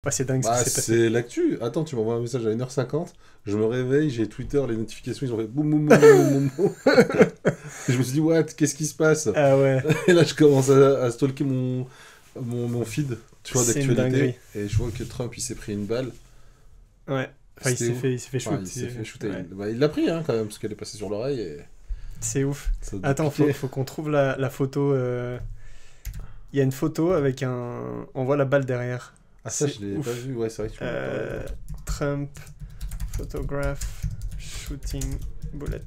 Ouais, c'est dingue ce qui Bah, s'est passé. c'est l'actu. Attends, tu m'envoies un message à 1h50, je me réveille, j'ai Twitter, les notifications, ils ont fait boum boum boum boum boum boum. Et je me suis dit, what, qu'est-ce qui se passe? Ah ouais, Et là, je commence à stalker mon feed, tu vois, c'est une dinguerie. d'actualité. Et je vois que Trump, il s'est pris une balle. Ouais. Enfin, C'était où? il s'est fait shoot. Enfin, il s'est fait shooter. Ouais. Bah, il l'a pris, hein, quand même, parce qu'elle est passée sur l'oreille et C'est ouf. ça a dû Attends, piquer. faut qu'on trouve la photo. Il y a une photo avec un. On voit la balle derrière. Ah, ça, C'est je l'ai ouf. pas vu, ouais, c'est vrai que tu m'en as parlé. Trump, photograph, shooting, bullet.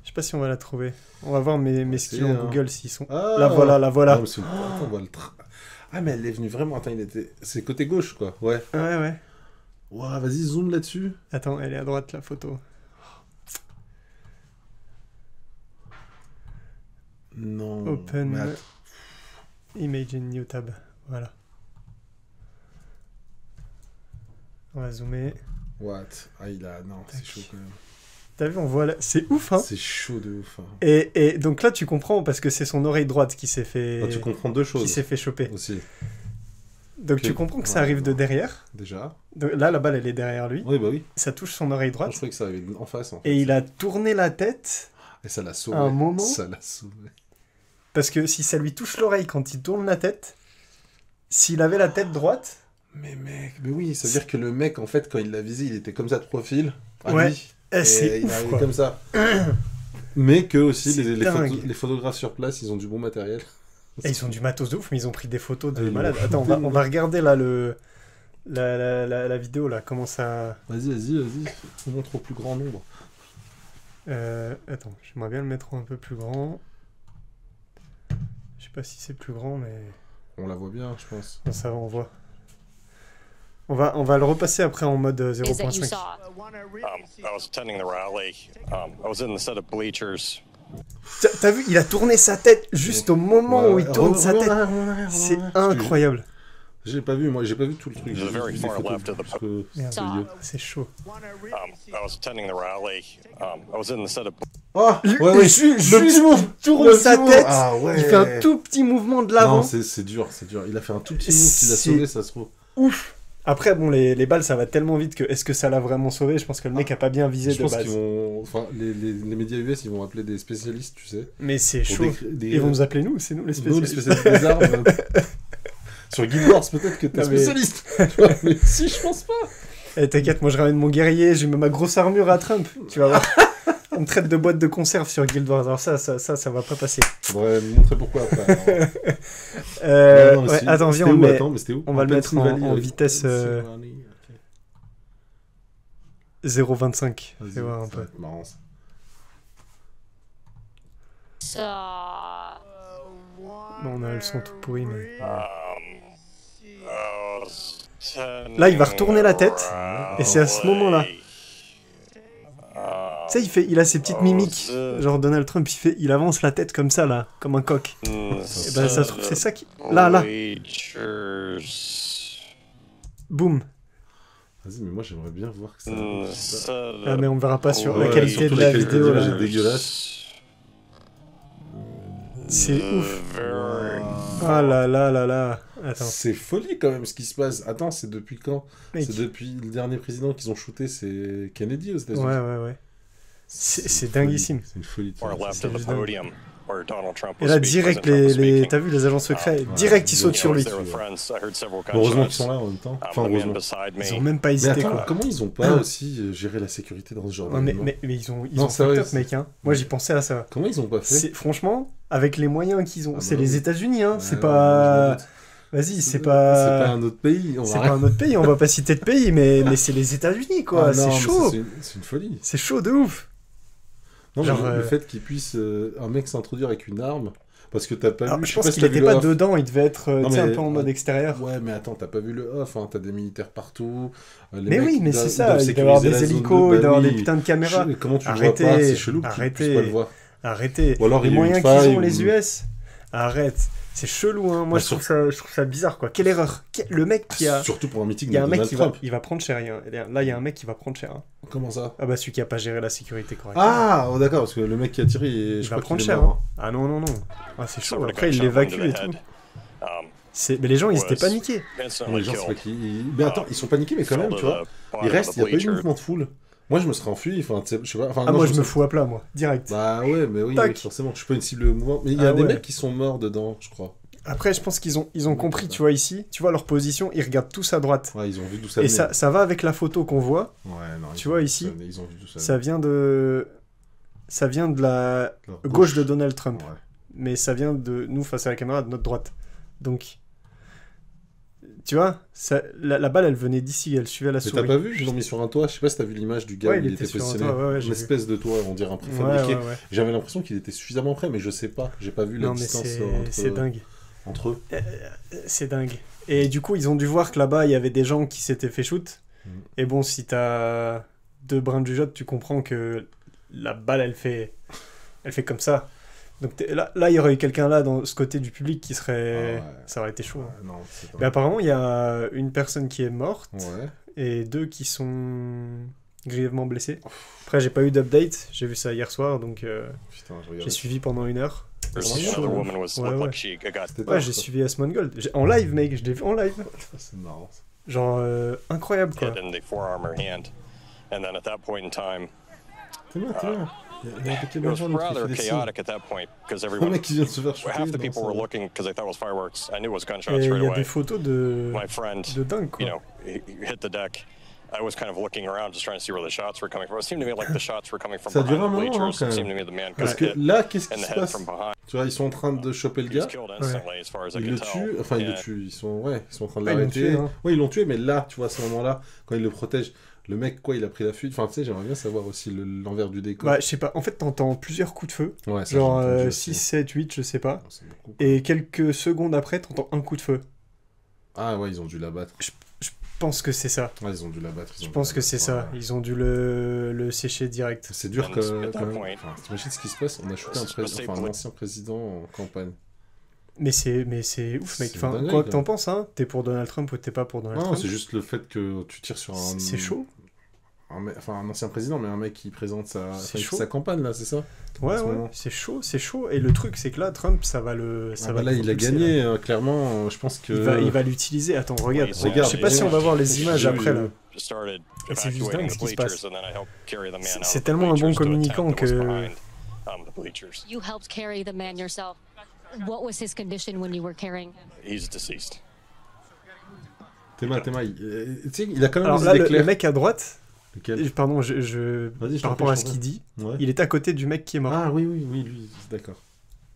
Je sais pas si on va la trouver. On va voir mes skills en Google s'ils sont. Ah, La voilà, la voilà. non, mais attends, on voit le Ah, mais elle est venue vraiment. Attends, c'est côté gauche, quoi. Ouais. Ouais, ouais. Ouah, vas-y, zoom là-dessus. Attends, elle est à droite la photo. Non. Open Mais image in new tab. Voilà. On va zoomer. what? Ah, il a. Non, c'est Tac. chaud quand même. T'as vu, on voit là. C'est ouf, hein. C'est chaud de ouf. Hein. Et donc là, tu comprends parce que c'est son oreille droite qui s'est fait. Ah, tu comprends deux Qui choses s'est fait choper. aussi. Donc Ok. tu comprends que ça Ouais, arrive de non. derrière. Déjà. Donc, là, la balle, elle est derrière lui. Oui, bah oui. Ça touche son oreille Je droite. croyais que ça arrivait en face, en fait. Et il a tourné la tête. Et ça l'a sauvé. À un moment. Ça l'a sauvé. Parce que si ça lui touche l'oreille quand il tourne la tête, s'il avait la tête droite. Mais mec, mais oui, ça veut dire que le mec, en fait, quand il l'a visé, il était comme ça de profil. À Ouais. lui. Eh, Et c'est il ouf, arrivait quoi. comme ça. Mais que aussi, C'est les dingue. les photographes sur place, ils ont du bon matériel. Et ils ont du matos de ouf, mais ils ont pris des photos Ah, de ils malade. l'ont Attends, shooté, on va regarder là la vidéo là, comment ça. Vas-y. On montre au plus grand nombre. Attends, j'aimerais bien le mettre un peu plus grand. Je sais pas si c'est plus grand, mais On la voit bien, je pense. non, ça va, on voit. On va le repasser après en mode is that you 0.5. saw? I was attending the rally. I was in the set of bleachers. T'as vu, il a tourné sa tête juste au moment où il tourne sa tête. C'est incroyable. J'ai pas vu, moi, j'ai pas vu tout le truc. J'ai The very juste vu des far photos, left of the parce que Merde. c'est vieux. C'est chaud. I was attending the rally. I was in the set of. Oh, Juste, le petit move. il tourne Le sa petit move. tête. Ah ouais. Il fait un tout petit mouvement de l'avant. Non, c'est dur. Il a fait un tout petit move qui l'a C'est- sauvé, ça se trouve. Ouf. Après, bon, les balles, ça va tellement vite que est-ce que ça l'a vraiment sauvé? Je pense que le mec a pas bien visé Je de pense base. qu'ils vont. Enfin, les médias US, ils vont appeler des spécialistes, tu sais. Mais c'est Pour chaud. Ils vont nous appeler nous, c'est nous les Nous, les spécialistes. spécialistes des armes. Sur Guild Wars, peut-être que t'es Non, mais- spécialiste. Tu vois, mais si, je pense pas. Eh, t'inquiète, moi je ramène mon guerrier, je mets ma grosse armure à Trump. Tu vas voir. On me traite de boîte de conserve sur Guild Wars. Alors ça va pas passer. Faudrait me montrer pourquoi après. alors. Non, mais Ouais, si- attends, c'était viens, où, mais attends, mais c'était où on va le mettre Pennsylvanie, en avec- vitesse, Pennsylvanie, ok. 0.25. Vas-y, Fais voir un ça peu. va être marrant, ça. Bon, on a le son tout pourri, mais... Là, il va retourner la tête, et c'est à ce moment-là. Tu sais, il a ses petites mimiques. Genre Donald Trump, il avance la tête comme ça, là, comme un coq. Et ben ça se trouve, c'est ça qui... Là. Boum. Vas-y, mais moi j'aimerais bien voir que ça. Ah, mais on verra pas sur la Ouais, qualité surtout de la qualité vidéo, d'image là. est dégueulasse. C'est ouf. Ah là là là là. Attends. C'est folie quand même ce qui se passe. Attends, c'est depuis quand? Mec. C'est depuis le dernier président qu'ils ont shooté, c'est Kennedy aux Ouais, États-Unis. ouais. C'est une dinguissime. folie. C'est une folie. de Or faire left ça. of the juste dingue. podium, where Donald Trump Et was là, speaking, direct, President Trump was speaking. t'as vu les agents secrets, Ouais, direct ils ils sautent ont- sur lui. There were friends. I heard several Heureusement qu'ils gunshots. sont là en même temps. Enfin, The man heureusement. beside Ils ont me. même pas Mais hésité, attends, quoi. comment ils ont pas aussi géré la sécurité dans ce genre Non, d'événement mais ils ont Non, c'est fucked vrai, up, c'est- mec, hein. Moi, j'y pensais à ça. Comment ils ont pas fait? Franchement, avec les moyens qu'ils ont, Ah c'est bah les oui. États-Unis, hein. Ouais, C'est ouais, pas... je me doute. Vas-y, c'est C'est pas... pas un autre pays. On C'est va pas un autre pays, on va pas citer de pays, mais c'est les États-Unis, quoi. Ah non, C'est mais chaud. c'est une folie. C'est chaud de ouf. Non, mais Genre, le fait qu'il puisse un mec s'introduire avec une arme, parce que t'as pas Alors, vu. je sais pense pas si qu'il t'as était vu pas le off. dedans, il devait être Non, tu sais, un mais- peu en mode extérieur. Ouais, mais attends, t'as pas vu le off, hein, t'as des militaires partout. Les Mais mecs, oui, mais ils c'est doivent- ça, doivent il doit y avoir sécuriser des la zone hélicos, de- il doit y avoir bah des oui. putains de caméras. Comment tu le Arrêtez, vois pas? C'est chelou que tu arrêtez. puisses pas le voir. Arrêtez. Ou alors, les il y a eu moyens une qu'ils faille ont, les ou- US. Arrête. C'est chelou, hein. Moi, Bah, je trouve ça bizarre, quoi. Quelle erreur. Le mec qui a... Surtout pour un meeting Il y a de un mec Donald qui Trump. il va prendre cher. Là, il y a un mec qui va prendre cher. Hein. Comment ça? Ah bah, celui qui a pas géré la sécurité correctement. Ah, oh, d'accord, parce que le mec qui a tiré, il je va crois prendre qu'il est cher. mort. Hein. Ah non. Ah, c'est chaud. Suffered a Après, il gunshot wound l'évacue to et the tout. head. Mais les gens, ils étaient was paniqués. instantly Les gens, c'est pas killed. qui... Mais attends, ils sont paniqués, mais quand même, tu vois. Ils restent, il n'y a pas eu de mouvement de foule. Moi, je me serais enfui, enfin, tu sais, je sais pas. Enfin, Ah, non, moi, je me sais- fous à plat, moi, direct. Bah ouais, mais oui, Tac. oui, forcément, je suis pas une cible mouvement. Mais il y a Ah des ouais. mecs qui sont morts dedans, je crois. Après, je pense qu'ils ont compris, tu vois, ici, tu vois leur position, ils regardent tous à droite. Ouais, ils ont vu d'où ça Et venait. ça va avec la photo qu'on voit. Ouais, non, Tu vois, ont vu ici, d'où ça venait, ils ont vu d'où ça Ça vient de la venait. gauche de Donald Trump. Ouais. Mais ça vient de nous face à la caméra de notre droite. Donc, tu vois, la balle, elle venait d'ici, elle suivait la Mais souris. t'as pas vu, ils l'ont mis sur un toit. Je sais pas si t'as vu l'image du gars Ouais, où il il était était sur un positionné. toit, ouais, Une j'ai vu. espèce de toit, on dirait un Ouais, préfabriqué. ouais. J'avais l'impression qu'il était suffisamment près, mais je sais pas. J'ai pas vu la Non, mais distance c'est dingue. entre eux. C'est dingue. Et du coup, ils ont dû voir que là-bas, il y avait des gens qui s'étaient fait shoot. Et bon, si t'as 2 brins de jugeote, tu comprends que la balle, elle fait comme ça. Donc là, il y aurait eu quelqu'un là, dans ce côté du public, qui serait... Ah ouais. Ça aurait été chaud. hein. Ouais, non, c'est Mais apparemment, il y a une personne qui est morte Ouais. et 2 qui sont grièvement blessés. Après, j'ai pas eu d'update. J'ai vu ça hier soir, donc Putain, je j'ai regarde. suivi pendant 1 heure. There's Vraiment another chaud. woman was Ouais, looked ouais. like she got C'était Ouais, tard, j'ai ça. suivi Asmongold. En live, mec, je l'ai vu en live. C'est marrant. Ça. Genre, incroyable, quoi. hit in the forearm or hand, and then at that point in time, T'es là, t'es là. Il y a it quelqu'un was qui fait rather des signes. chaotic at that point because Le everyone, mec qui vient de se faire shooter. half the non, people ça were va. looking because they thought it was fireworks. I knew it was Et gunshots il right y a away. des photos de My friend, dingue, quoi. you know, he hit the deck. I was kind of looking around, just trying to see where the shots were coming from. It seemed to me like the shots were coming from Ça a behind duré the un moment, hein, bleachers. quand It seemed même. to me the man Parce got que hit là, qu'est-ce in qui the se head passe? from behind. Tu vois, ils sont en train de choper le He was gars. killed instantly, as far as I Ils could le tell. tuent, enfin ils le And tuent, ils sont en train de Ah, ils l'ont l'arrêter. tué, hein. Ouais, ils l'ont tué, mais là, tu vois, à ce moment-là, quand ils le protègent, le mec, quoi, il a pris la fuite. Enfin, tu sais, j'aimerais bien savoir aussi l'envers du décor. Bah, je sais pas. En fait, t'entends plusieurs coups de feu. Ouais, ça, Genre j'ai entendu aussi. 6, 7, 8, je sais pas. C'est beaucoup. Et quelques secondes après, t'entends un coup de feu. Ah ouais, ils ont dû l'abattre. Je pense que c'est ça. Ouais, ils ont dû l'abattre. Je pense que c'est ça. Ils ont dû le sécher direct. C'est dur And que, at that quand même. point, Enfin, t'imagines ce qui se passe? On a shooté un ancien président en campagne. Mais c'est ouf, mec. C'est Enfin, dingue, quoi que là. t'en penses, hein. T'es pour Donald Trump ou t'es pas pour Donald Non, Trump. c'est juste le fait que tu tires sur un... C'est chaud. un ancien président, mais un mec qui présente C'est chaud. sa campagne, là, c'est ça? Ouais, en ce ouais. moment. C'est chaud. Et le truc, c'est que là, Trump, ça va le. Ça Ah va bah là, le il a propulser, gagné, là. clairement, je pense que... Il va l'utiliser. Attends, regarde. Oui, Je sais pas si on va voir les images J'ai après, vu. là. just started Et c'est juste evacuating dingue the ce qui se bleachers, passe. and then I helped carry the man out C'est of the tellement un bon bleachers to the communicant tent that was que- behind, the bleachers. You helped carry the man yourself. What was his condition when you were carrying him? He's deceased. Théma, tu sais, il a quand même Alors des là, idées le claires. mec à droite, Lequel? pardon, Vas-y, je par t'en rapport prie, à je ce t'en qu'il prie. dit, Ouais. il est à côté du mec qui est mort. Ah oui, lui, d'accord.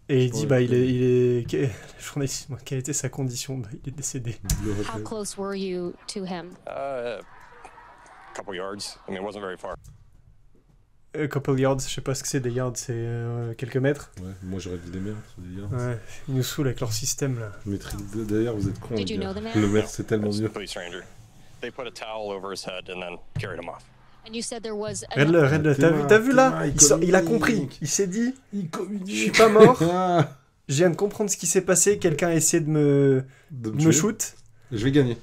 Et il dit, Ouais, bah, ouais. le journaliste, moi, quelle était sa condition? Bah, il est décédé. Le How reflet. close were you to him? A couple yards. I mean, it wasn't very far. Couple yards, je sais pas ce que c'est, des yards, c'est quelques mètres. Ouais, moi j'aurais dit des mères, des gars. Ouais, ils nous saoulent avec leur système, là. D'ailleurs, vous êtes cons, les Did you gars. know the man? Le maire, c'est tellement It's a mieux. police ranger. They put a towel over his head and then carried him off. And you said there was Regarde-le, regarde-le. T'as vu là? Il a compris. communique. Il s'est dit, Il communique. je suis pas mort. Ah, Je viens de comprendre ce qui s'est passé. Quelqu'un a essayé de me tuer. shoot. Je vais gagner.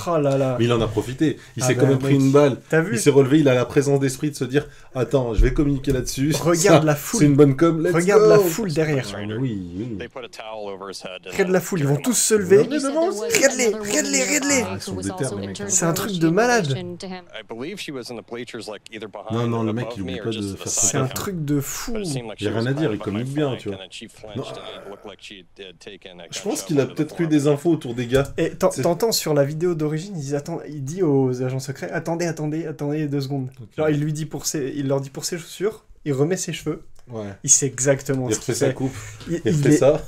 Oh là là. Mais il en a profité. Il Ah s'est bah, quand même pris mec. une balle. T'as vu? Il s'est relevé, il a la présence d'esprit de se dire attends, je vais communiquer là-dessus. Regarde Ça, la foule. C'est une bonne com. Let's Regarde go. la foule derrière. Ah, oui. They put a towel over his head. And Regarde then la foule, ils carried vont him tous off. se lever. You said there was Regarde-les, another woman regarde-les, regarde-les. nearby Ah, ils who sont was déter, also les mecs. injured C'est un in truc de relation malade. to him. I believe she was in the bleachers, like either behind Non, or le mec, above il me oublie or pas just de to the faire side C'est ça. un of him. truc de fou. But it seemed like Y a she rien was à dire, kind il of on my communique bien, flank, tu vois. and then she flinched and it looked like she had taken a Je pense gunshot qu'il a wound to the peut-être eu forearm. des infos autour des gars. Et t'entends sur la vidéo d'origine, il dit aux agents secrets, attendez 2 secondes. Ok. Genre, il leur dit pour ses chaussures, il remet ses cheveux, Ouais. il sait exactement Il ce refait qu'il sa fait. coupe. Il Il refait est- ça.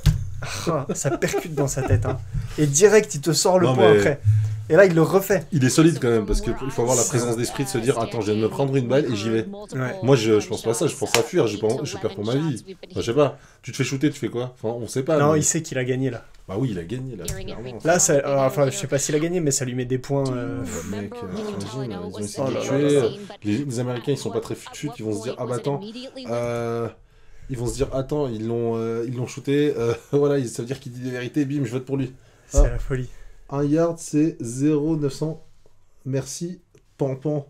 Ah, ça percute dans sa tête. Hein. Et direct, il te sort le Non, point mais- après. Et là, il le refait. Il est solide quand même parce qu'il faut avoir la présence d'esprit de se dire attends, je viens de me prendre une balle et j'y vais. Ouais. Moi, je pense pas à ça, je pense à fuir, j'ai peur pour ma vie. Enfin, je sais pas, tu te fais shooter, tu fais quoi? Enfin, on sait pas. Non, mais- il sait qu'il a gagné là. Bah oui, il a gagné là. Clairement. Là, enfin, je sais pas s'il a gagné, mais ça lui met des points. Mec, t'imagines, ils ont essayé Oh de là le là. tuer. Les Américains, ils sont pas très futus, ils vont se dire ah bah attends, ils vont se dire attends, ils l'ont shooté, voilà, ça veut dire qu'il dit des vérités, bim, je vote pour lui. C'est Ah. la folie. Un yard, c'est 0,900. Merci, Pampan.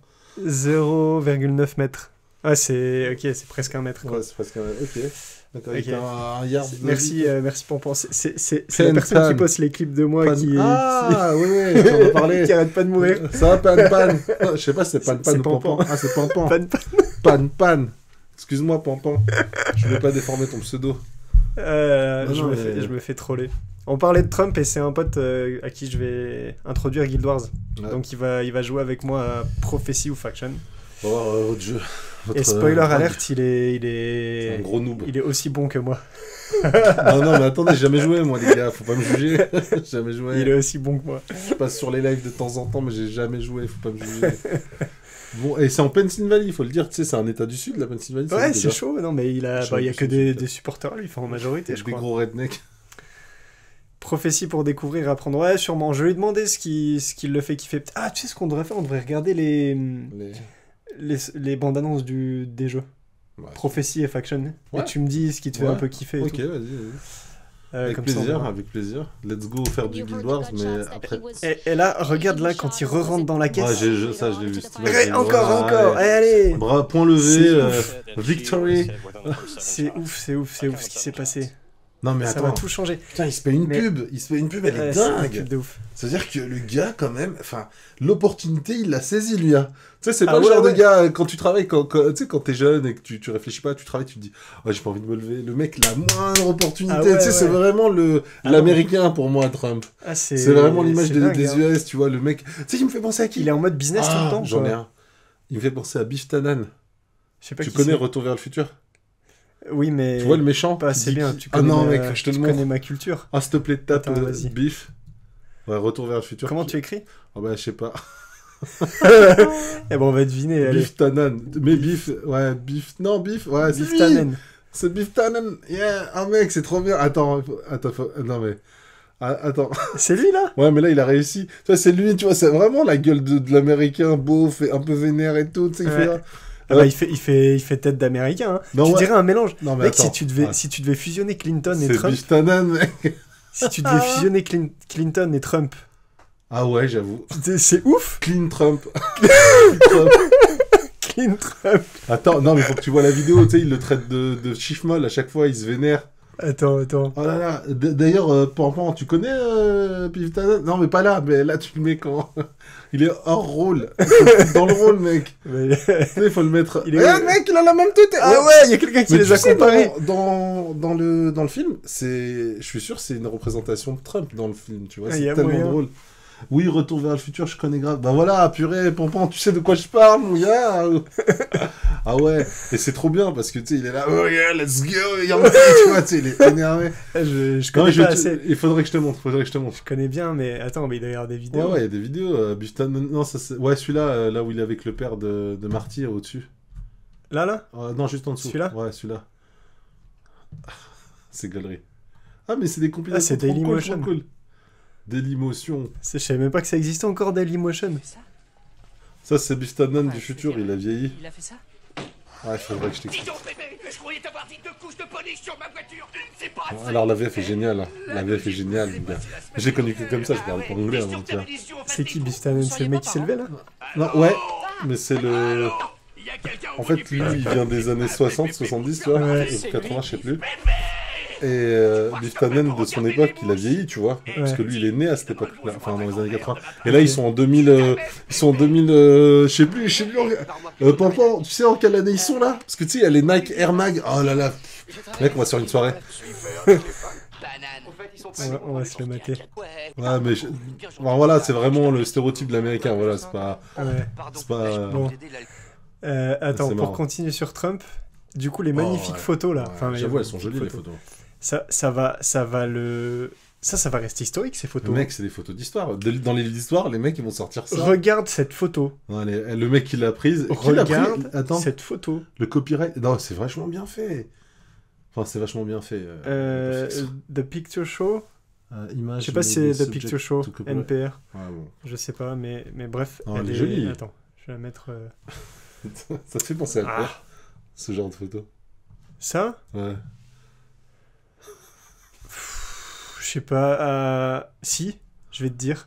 0,9 mètres. Ah, c'est presque 1 mètre. Quoi. Ouais, c'est presque un... Ok. D'accord, Ok. avec un yard de Merci, vie. merci Pampan. C'est Pan, la personne Pan. qui poste les clips de moi Pan- qui... Ah, oui, t'en as parlé. qui arrête pas de mourir. Ça va, Pan. Je sais pas si c'est Pan C'est ou Pampan. Pampan. Ah, c'est Pampan. Pan. Pan. Excuse-moi, Pampan. Je voulais pas déformer ton pseudo. Je Non, me fais troller. On parlait de Trump et c'est un pote à qui je vais introduire Guild Wars. Ouais. Donc il va jouer avec moi à Prophecy ou Faction. On va voir votre jeu. Et spoiler mag. alert, il C'est un est... gros noob. Il est aussi bon que moi. Non, mais attendez, j'ai jamais joué, moi, les gars. Faut pas me juger. J'ai jamais joué. Il est aussi bon que moi. Je passe sur les lives de temps en temps, mais j'ai jamais joué. Faut pas me juger. Bon, et c'est en Pennsylvanie, il faut le dire. Tu sais, c'est un état du sud, la Pennsylvanie. Ouais, déjà. c'est chaud. Non, mais il y a que des supporters, lui, enfin, en majorité, je Des crois. gros rednecks. Prophétie pour découvrir, apprendre. Ouais, sûrement. Je vais lui demander ce qui le fait kiffer. Ah, tu sais ce qu'on devrait faire? On devrait regarder les bandes annonces des jeux. Ouais. Prophétie et Faction. Ouais. Et tu me dis ce qui te fait Ouais. un peu kiffer. Et Ok, tout. vas-y. Avec Comme ça, on plaisir, verra. avec plaisir. Let's go faire du Guild Wars, mais après... Et là, regarde là, quand il re-rentre dans la caisse. Ouais, ça, je l'ai vu. cette image, Ouais, j'ai- encore, ouais, encore. Allez. Bras, point levé, C'est ouf. victory. C'est ouf ce qui s'est passé. Non, mais Ça attends. va tout changer. Putain, il se fait une Mais- pub. Il se fait une pub, elle est C'est un dingue. truc de ouf. C'est-à-dire que le gars, quand même, enfin, l'opportunité, il l'a saisi, lui. Hein. Tu sais, c'est Ah pas le ouais, genre ouais. de gars, quand tu travailles, tu sais, quand t'es jeune et que tu réfléchis pas, tu travailles, tu te dis, ouais, j'ai pas envie de me lever. Le mec, la moindre opportunité, Ah ouais, tu sais, c'est ouais. vraiment Ah l'américain pour moi, Trump. Ah, C'est vraiment l'image c'est dingue, des hein. US, tu vois, le mec. Tu sais, il me fait penser à qui? Il est en mode business tout le temps. J'en quoi. ai un. Il me fait penser à Biff Tannen. Je sais pas Tu qui connais c'est. Retour vers le futur? Oui, mais. Tu vois le méchant Pas qui assez dit bien. qui- Tu Ah connais non, ma- mec, je te le tu montre. connais ma culture. Ah, s'il te plaît, tape Attends, vas-y. Biff. Ouais, Retour vers le futur. Comment tu écris? Ah bah, je sais pas. Eh ben, on va deviner. Allez. Biff Tannen. Mais Biff, ouais, Biff. Non, Biff, ouais, c'est Biff lui. Tannen. C'est Biff Tannen. Yeah, ah mec, c'est trop bien. Attends, non mais. Ah, attends. C'est lui là? Ouais, mais là, il a réussi. Tu vois, c'est lui, tu vois, c'est vraiment la gueule de l'américain beau, fait un peu vénère et tout. Tu sais, il Ouais. fait. Ah bah, il fait tête d'américain. Hein. Non, Tu ouais. dirais un mélange. Non, mais Mec, attends. Ouais. si tu devais fusionner Clinton et C'est Trump, Biff Tannen, mec. si tu devais fusionner Clinton et Trump, Ah ouais, j'avoue. c'est ouf. Clean Trump. Clean Trump. Attends, non, mais faut que tu vois la vidéo, tu sais, il le traite de chiffre molle à chaque fois, il se vénère. Attends. Oh là là, d'ailleurs, Pampan, tu connais Biff Tannen? Non, mais pas là, mais là, tu le mets quand il est hors rôle. Dans le rôle, mec. Mais- Tu sais, il faut le mettre. Il est- Regarde, mec, il a la même tête. Ah ouais, il y a quelqu'un qui Mais les tu a sais, comparés. dans le film, je suis sûr, c'est une représentation de Trump dans le film, tu vois, Ah, y c'est a tellement moyen. drôle. Oui, Retour vers le futur, je connais grave. Bah voilà, purée, Pampan, tu sais de quoi je parle, mon gars. Ah ouais, et c'est trop bien parce que tu sais, il est là, oh yeah, let's go, tu vois, tu sais, il est énervé. Je Non, connais mais pas assez. il faudrait que je te montre, Je connais bien, mais attends, mais il doit y avoir des Ouais, vidéos. ouais, il y a des vidéos. Biff Tannen, non, ça c'est. Ouais, celui-là, là où il est avec le père de Marty au-dessus. Là Non, juste en dessous. Celui-là Ouais, celui-là. C'est galerie. Ah, mais c'est des compilations. c'est trop Dailymotion. trop cool. Dailymotion. Je savais même pas que ça existait encore Dailymotion. Ça, c'est Biff Tannen du futur, il a vieilli. Il a fait ça? Ouais, il faudrait que je Dis t'explique. donc, bébé, je croyais t'avoir dit 2 couches de polish sur ma voiture. C'est pas Bon, assez. alors, la VF est géniale. Hein. La VF est géniale, les gars. J'ai connu que comme ça, je parle pas anglais avant, tu vois. C'est qui Biff Tannen? C'est le mec qui s'est levé là? Non, ouais, mais c'est le. Il y a quelqu'un au En bout fait, du lui, fil. il vient des années 60, 70, tu vois, Ouais. ou 80, je sais plus. Et Biff Tannen, de son époque, il a vieilli, tu vois, parce que lui, il est né à cette époque-là, enfin, dans les années 80. Et là, ils sont en 2000, je sais plus, Pampan, tu sais en quelle année ils sont, là? Parce que, tu sais, il y a les Nike Air Mag, oh là là, mec, on va sur une soirée. Banane. On va se le mater. Ouais, mais, bon, voilà, c'est vraiment le stéréotype de l'américain, voilà, c'est pas... Ouais. C'est pas... Bon. Attends, C'est pour marrant. continuer sur Trump, du coup, les magnifiques ouais. photos là. Ouais, Enfin, j'avoue, elles sont jolies, les photos. photos. Ça va rester historique ces photos. Mec, c'est des photos d'histoire. Dans les livres d'histoire, les mecs, ils vont sortir ça. Regarde cette photo. Ouais, le mec qui l'a prise... Qui l'a pris Regarde Attends. cette photo. Le copyright... Non, c'est vachement bien fait. Enfin, c'est vachement bien fait. The Picture Show. Image, Je sais pas si c'est The Picture Show, NPR. Ouais, bon. Je sais pas, mais bref. Non, elle est jolie. Attends, je vais la mettre. Ça te fait penser à quoi, Ah. ce genre de photo? Ça Ouais. Je sais pas. Si. Je vais te dire.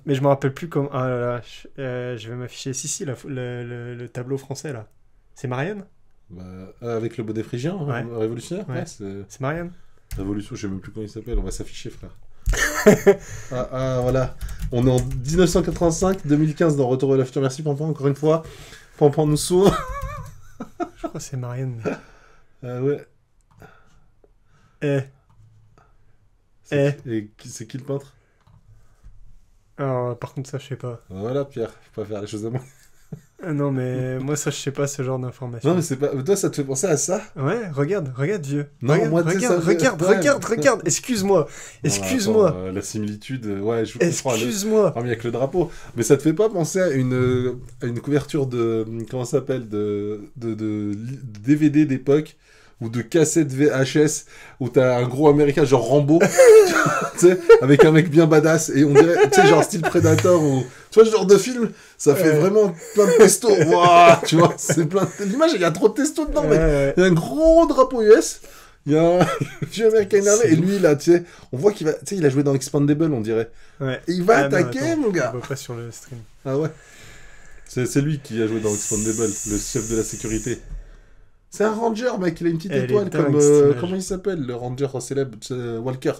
Mais je me rappelle plus comment... Ah là là, je vais m'afficher. Si, le tableau français, là. C'est Marianne? Bah, avec le bonnet phrygien, Ouais. révolutionnaire, Ouais. ouais, c'est... C'est Marianne? Révolution, je sais même plus comment il s'appelle, on va s'afficher, frère. Voilà. On est en 1985-2015 dans Retour vers le futur. Merci, Pampan, encore une fois. Pampan nous sauve. Je crois que c'est Marianne. Ouais. Eh. Et c'est qui le peintre? Alors, par contre, ça, je sais pas. Voilà, Pierre, faut pas faire les choses à moi. Non, mais moi, ça, je sais pas ce genre d'informations. Non, mais c'est pas... Toi, ça te fait penser à ça? Ouais, regarde, vieux. Non, regarde, moi, tu sais, regarde, ça fait- regarde. Excuse-moi. Non, attends, la similitude, ouais, je comprends. Excuse-moi. Ah, mais avec le drapeau. Mais ça te fait pas penser à une couverture de... Comment ça s'appelle de DVD d'époque ou de cassette VHS où t'as un gros américain genre Rambo, tu sais, avec un mec bien badass et on dirait, tu sais, genre style Predator ou... Tu vois, ce genre de film, ça fait vraiment plein de testo. Waouh, tu vois, c'est plein de... L'image, il y a trop de testo dedans, mec. Ouais. Il y a un gros drapeau US, il y a un vieux américain énervé, et lui, là, tu sais, on voit qu'il va... Tu sais, il a joué dans Expandable, on dirait. Ouais. Et il va Ah, non, attaquer, attends, mon gars. Je vois pas sur le stream. Ah ouais. C'est lui qui a joué dans Expandable, le chef de la sécurité. C'est un ranger, mec, il a une petite Elle est étoile dingue, comme... cette image. comment il s'appelle, le ranger célèbre, Walker.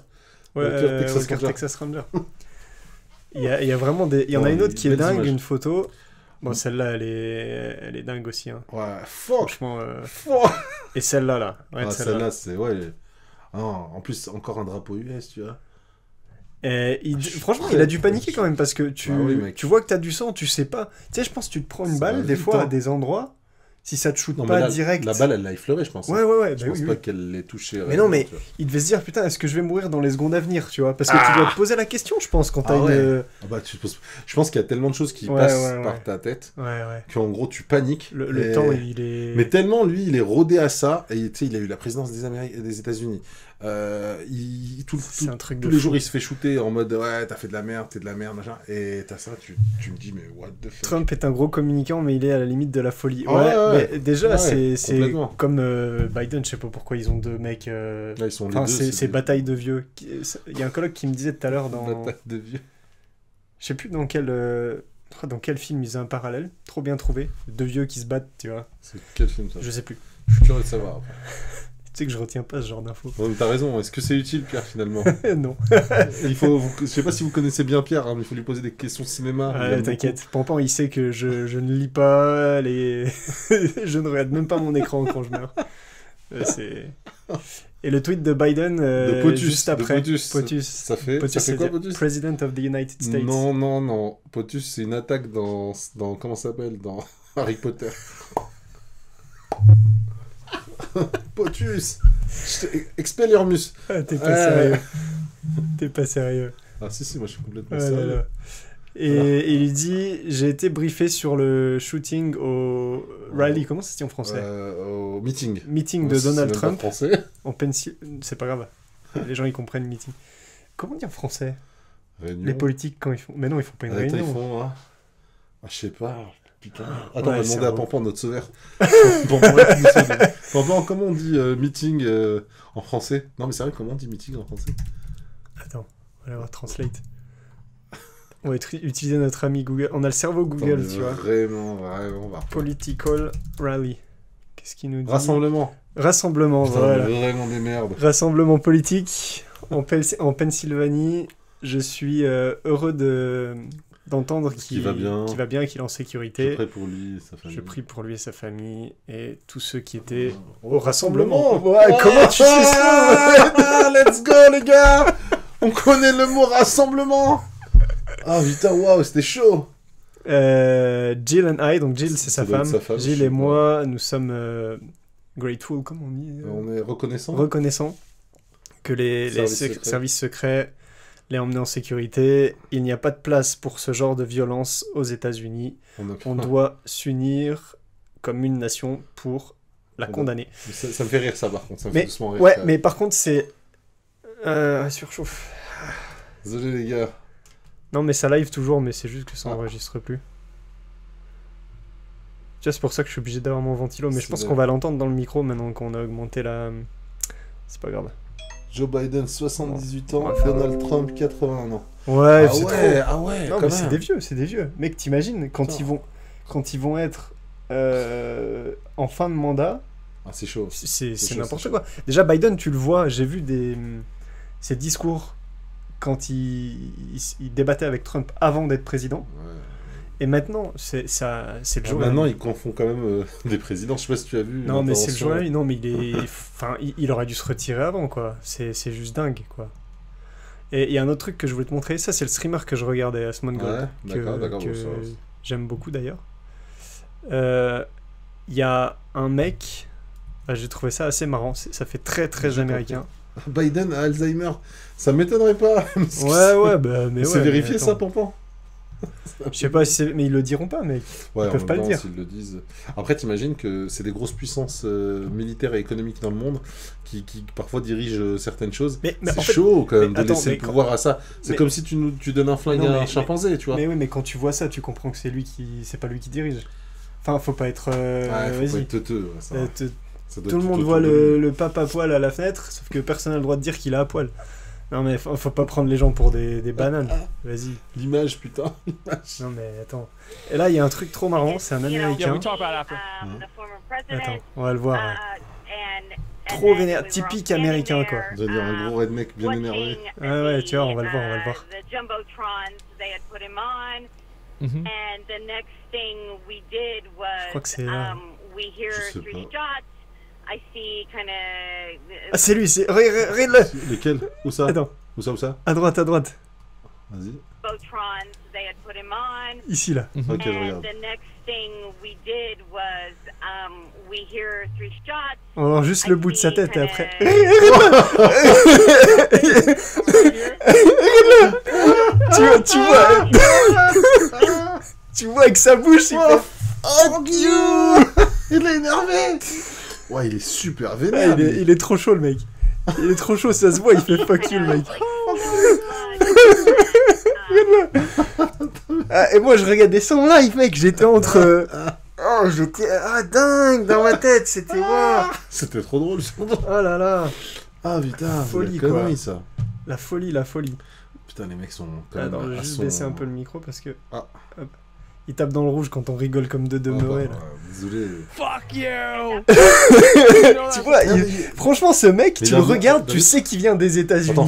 Ouais, Walker, Texas Walker Ranger. Texas Ranger. Il y a vraiment des... Il y en a Ouais, une autre qui est belles dingue, images. une photo. Bon, celle-là, elle est dingue aussi. Hein. Ouais, fuck. Franchement. Fuck. Et celle-là, là. Ouais, Ah, celle-là. celle-là, c'est... Ouais. Ah, en plus, encore un drapeau US, tu vois. Et franchement, Très il a dû proche. paniquer quand même parce que tu, Ah oui, mec. tu vois que t'as du sang, tu sais pas. Tu sais, je pense que tu te prends une Ça balle va des vite, fois hein. à des endroits, si ça te shoot Non, mais pas là, direct. la balle, elle l'a effleuré, je pense. Ouais, Je bah pense oui, pas oui. qu'elle l'ait touché. Mais non, mais tu vois. il devait se dire, putain, est-ce que je vais mourir dans les secondes à venir, tu vois? Parce que tu dois te poser la question, je pense, quand t'as Ah ouais. une. Ah bah, je pense qu'il y a tellement de choses qui Ouais, passent ouais. par ta tête Ouais. qu'en gros, tu paniques. Le Et- temps, il est. Mais tellement, lui, il est rodé à ça. Et tu sais, il a eu la présidence des États-Unis. C'est un truc de tous les fou. jours, il se fait shooter en mode ouais, t'as fait de la merde, t'es de la merde, machin. Et t'as ça, tu me dis, mais what the fuck. Trump est un gros communicant, mais il est à la limite de la folie. Ah ouais. Mais déjà, Ouais, c'est complètement. comme Biden, je sais pas pourquoi ils ont deux mecs. Là, ils sont les Enfin, deux. c'est des bataille de vieux. Il y a un coloc qui me disait tout à l'heure dans. batailles de vieux. Je sais plus dans quel film ils faisaient un parallèle. Trop bien trouvé. Deux vieux qui se battent, tu vois. C'est quel film ça? Je sais plus. Je suis curieux de savoir. Tu sais que je retiens pas ce genre d'infos. Ouais, mais t'as raison, est-ce que c'est utile, Pierre, finalement? Non. Je sais pas si vous connaissez bien Pierre, hein, mais il faut lui poser des questions cinéma. Il Ouais, aime t'inquiète. Pampan, il sait que je ne lis pas les. Je ne regarde même pas mon écran quand je meurs. C'est. Et le tweet de Biden De Potus, juste de après. Potus. Potus. Ça fait quoi, c'est Potus? President of the United States. Non. Potus, c'est une attaque dans comment ça s'appelle? Dans Harry Potter. Potus! Expelliarmus! Ah, t'es pas sérieux. T'es pas sérieux. Ah si, moi je suis complètement Ouais, sérieux. là, là. Et il dit, j'ai été briefé sur le shooting au rally, comment ça se dit en français? Au meeting. Meeting de C'est Donald même pas Trump français. en Pennsylvanie. C'est pas grave. Les gens ils comprennent meeting. Comment on dit en français? Réunion. Les politiques quand ils font. Mais non, ils font pas une Attends, ils réunion. font, hein. Ah, je sais pas. Putain. Attends, on Ouais, va c'est demander à un- Pampan, notre sauveur. Pampan, ouais, qui nous sauve. Pampan, comment on dit meeting en français? Non, mais c'est vrai, comment on dit meeting en français? Attends, on va aller voir Translate. On va utiliser notre ami Google. On a le cerveau Google, Attends, tu vois. Vraiment, on va. Political rally. Qu'est-ce qu'il nous dit? Rassemblement. Rassemblement, Putain, voilà. on est vraiment des merdes. Rassemblement politique en Pennsylvanie. Je suis heureux d'entendre Qu'il va bien. qu'il va bien, qu'il est en Je sécurité. prie pour lui et sa famille. Je prie pour lui et sa famille et tous ceux qui étaient Au au rassemblement. Ouais, Comment tu sais ça? Let's go, les gars! On connaît le mot rassemblement! Ah putain, waouh, c'était chaud! Jill and I, donc Jill c'est Ça sa doit être femme. sa femme, je Jill sais et pas. moi, nous sommes grateful, comme on dit, On est reconnaissant. reconnaissants que les Services secrets. services secrets l'aient emmené en sécurité. Il n'y a pas de place pour ce genre de violence aux États-Unis. On doit s'unir comme une nation pour la On doit- condamner. Ça me fait rire, ça, par contre. Ça me Mais, fait doucement rire. ouais, ça. mais par contre, c'est. Surchauffe. Désolé, les gars. Non, mais ça live toujours, mais c'est juste que ça Ah. enregistre plus. Tu vois, c'est pour ça que je suis obligé d'avoir mon ventilo, mais je C'est pense vrai. qu'on va l'entendre dans le micro maintenant qu'on a augmenté la. C'est pas grave. Joe Biden, 78 ans, Donald Trump, 81 ans. Ouais, Ah c'est ouais, trop. ah ouais, Non, quand mais c'est même. des vieux, c'est des vieux. Mec, t'imagines, quand ils vont être en fin de mandat, Ah, c'est chaud. c'est chaud, n'importe c'est quoi. Déjà, Biden, tu le vois, j'ai vu ses discours quand il débattait avec Trump avant d'être président. Ouais. Et maintenant, c'est le jour. Maintenant, il confond quand même des présidents. Je sais pas si tu as vu. Non, mais c'est le l'intervention. jour là. Non, mais enfin, il aurait dû se retirer avant, quoi. C'est juste dingue, quoi. Et il y a un autre truc que je voulais te montrer. Ça, c'est le streamer que je regardais, Asmon Gold. Ouais, d'accord, que bon, ça va. j'aime beaucoup d'ailleurs. Il y a un mec. J'ai trouvé ça assez marrant. Ça fait très J'ai américain. Biden a Alzheimer. Ça m'étonnerait pas. Ouais, bah, mais C'est ouais. vérifié mais ça, attends. Pampan? Je sais pas si c'est. Mais ils le diront pas, mec. Ouais, Ils peuvent pas le dire. S'ils le disent. Après, t'imagines que c'est des grosses puissances militaires et économiques dans le monde qui parfois dirigent certaines choses. Mais C'est en fait, chaud quand même de attends, laisser mais le pouvoir à ça. C'est mais- comme si tu donnes un flingue Non, à un mais- chimpanzé, tu vois. Mais oui, mais quand tu vois ça, tu comprends que c'est pas lui qui dirige. Enfin, faut pas être. Ouais, faut pas Vas-y. être teuteux. Ouais, ça va. Ça doit Tout être le monde tout voit autour de lui. le pape à poil à la fenêtre, sauf que personne n'a le droit de dire qu'il a à poil. Non, mais faut pas prendre les gens pour des bananes. Vas-y. L'image, putain. Non, mais attends. Et là, il y a un truc trop marrant, c'est un américain. Attends, on va le voir. Trop vénère, typique américain, quoi. On doit dire un gros redneck bien énervé. Ah ouais, tu vois, on va le voir, on va le voir. Mhm. Je crois que c'est là. Je sais pas. Ah, c'est lui, c'est. Regarde-le. Lesquels? Où ça? Attends, Où ça? à droite. Vas-y. Ici, là. Ok, je regarde. On va voir juste le bout de sa tête et après. tu vois. Tu vois avec sa bouche, il fait. Fuck you! Il est énervé! Ouais, il est super Ah, vénère. il est trop chaud, le mec. Il est trop chaud, ça se voit, il fait fuck you, le mec. Ah, et moi, je regardais son live, mec. J'étais entre. Oh, j'étais. Ah, dingue, dans ma tête, c'était wow. C'était trop drôle. Oh là là. Ah putain, Folie, c'est la connerie, quoi. ça. La folie. Putain, les mecs sont quand même Attends, je vais à juste son- baisser un peu le micro parce que. Ah. Hop. Il tape dans le rouge quand on rigole comme deux Ah, demeurés, bah, là. désolé. Fuck you! Tu vois, franchement, ce mec, Mais tu il le a- regardes, tu David- sais qu'il vient des États-Unis. Attends,